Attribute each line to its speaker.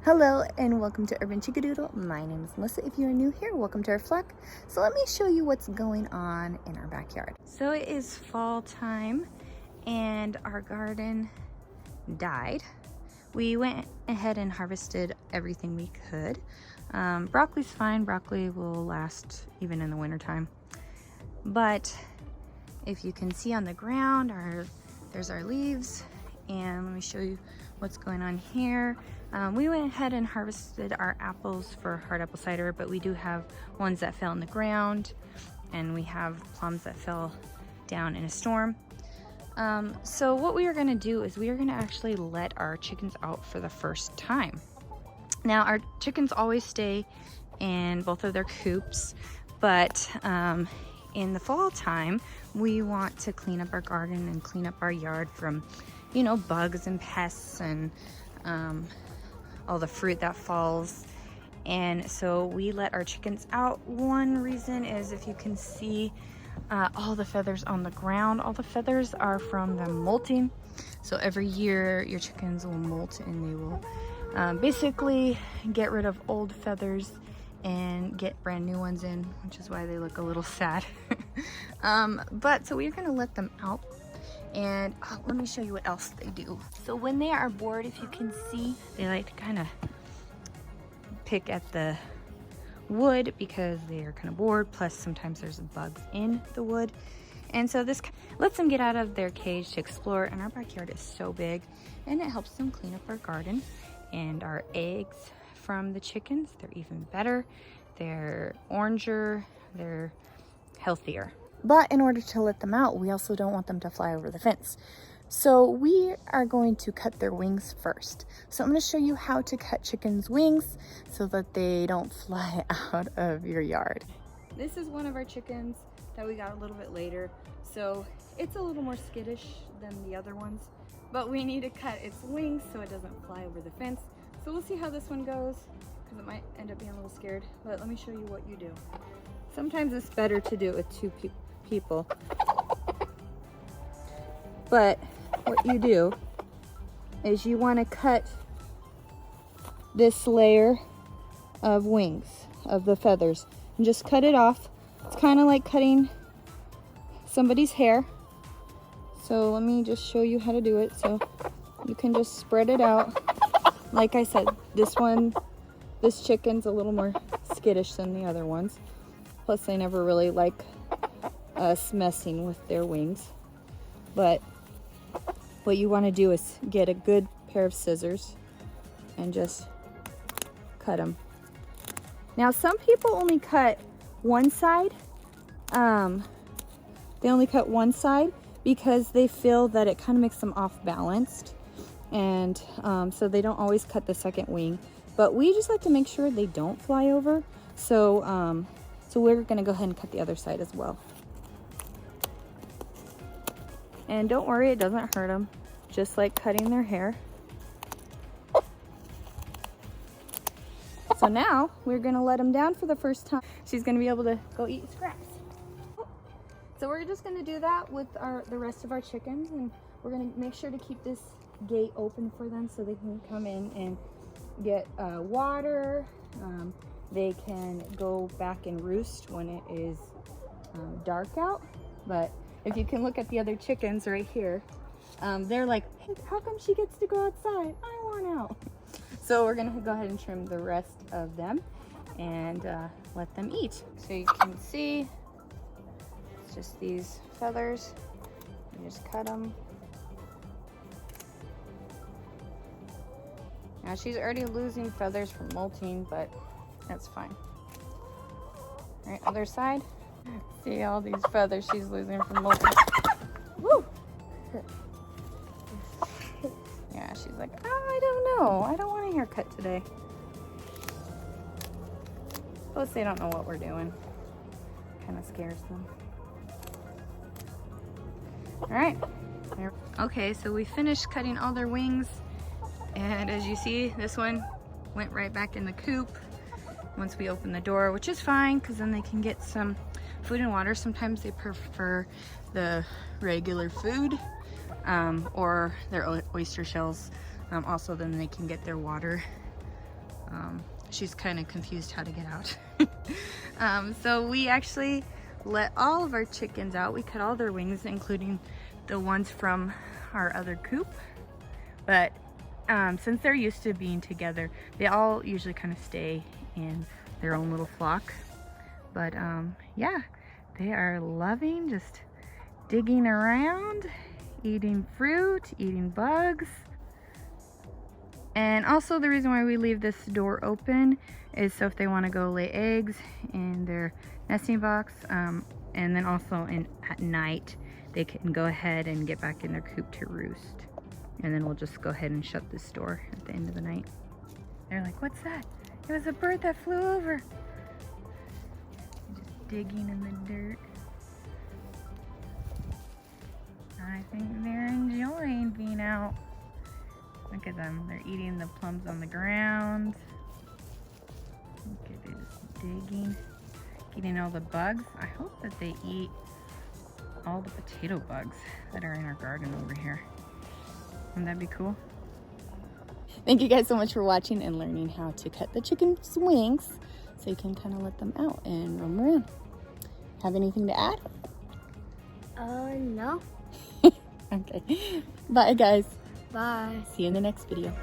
Speaker 1: Hello and welcome to Urban Chickadoodle. My name is Melissa. If you are new here, welcome to our flock. So let me show you what's going on in our backyard. So it is fall time and our garden died. We went ahead and harvested everything we could. Broccoli's fine. Broccoli will last even in the winter time. But if you can see on the ground, there's our leaves. And let me show you what's going on here. We went ahead and harvested our apples for hard apple cider, but we do have ones that fell in the ground, and we have plums that fell down in a storm. So what we are going to do is we are going to actually let our chickens out for the first time. Now our chickens always stay in both of their coops, but in the fall time we want to clean up our garden and clean up our yard from, you know, bugs and pests and all the fruit that falls. And so we let our chickens out. One reason is, if you can see all the feathers on the ground, all the feathers are from them molting. So every year your chickens will molt and they will basically get rid of old feathers and get brand new ones in, which is why they look a little sad. But so we're gonna let them out. And let me show you what else they do. So when they are bored, if you can see, they like to kind of pick at the wood because they are kind of bored. Plus sometimes there's bugs in the wood. And so this lets them get out of their cage to explore. And our backyard is so big, and it helps them clean up our garden. And our eggs from the chickens, they're even better. They're oranger, they're healthier. But in order to let them out, we also don't want them to fly over the fence. So we are going to cut their wings first. So I'm going to show you how to cut chickens' wings so that they don't fly out of your yard. This is one of our chickens that we got a little bit later. So it's a little more skittish than the other ones, but we need to cut its wings so it doesn't fly over the fence. So we'll see how this one goes, because it might end up being a little scared. But let me show you what you do. Sometimes it's better to do it with two people. But what you do is you want to cut this layer of wings, of the feathers, and just cut it off. It's kind of like cutting somebody's hair. So let me just show you how to do it. So you can just spread it out. Like I said, this chicken's a little more skittish than the other ones. Plus they never really like us messing with their wings. But what you want to do is get a good pair of scissors and just cut them. Now some people only cut one side. They only cut one side because they feel that it kind of makes them off balanced, and so they don't always cut the second wing. But we just like to make sure they don't fly over. So so we're going to go ahead and cut the other side as well. And don't worry, it doesn't hurt them. Just like cutting their hair. So now we're going to let them down for the first time. She's going to be able to go eat scraps. So we're just going to do that with the rest of our chickens. And we're going to make sure to keep this gate open for them so they can come in and get water. They can go back and roost when it is dark out. But if you can look at the other chickens right here, they're like, hey, how come she gets to go outside? I want out. So we're gonna go ahead and trim the rest of them and let them eat. So you can see, it's just these feathers. You just cut them. Now she's already losing feathers from molting, but that's fine. All right, other side. See all these feathers she's losing from molting. Woo! Yeah, she's like, oh, I don't know. I don't want a haircut today. Plus they don't know what we're doing. Kind of scares them. All right. Okay, so we finished cutting all their wings. And as you see, this one went right back in the coop once we open the door, which is fine because then they can get some food and water. Sometimes they prefer the regular food or their oyster shells. Also, then they can get their water She's kind of confused how to get out. So we actually let all of our chickens out. We cut all their wings, including the ones from our other coop. But since they're used to being together, they all usually kind of stay in their own little flock. But yeah, they are loving just digging around, eating fruit, eating bugs. And also the reason why we leave this door open is so if they want to go lay eggs in their nesting box, and then also at night they can go ahead and get back in their coop to roost. And then we'll just go ahead and shut this door at the end of the night. They're like, what's that? It was a bird that flew over. Just digging in the dirt. I think they're enjoying being out. Look at them. They're eating the plums on the ground. Okay, they're just digging, getting all the bugs. I hope that they eat all the potato bugs that are in our garden over here. Wouldn't that be cool? Thank you guys so much for watching and learning how to cut the chicken's wings so you can kind of let them out and roam around. Have anything to add?
Speaker 2: No.
Speaker 1: Okay. Bye, guys.
Speaker 2: Bye.
Speaker 1: See you in the next video.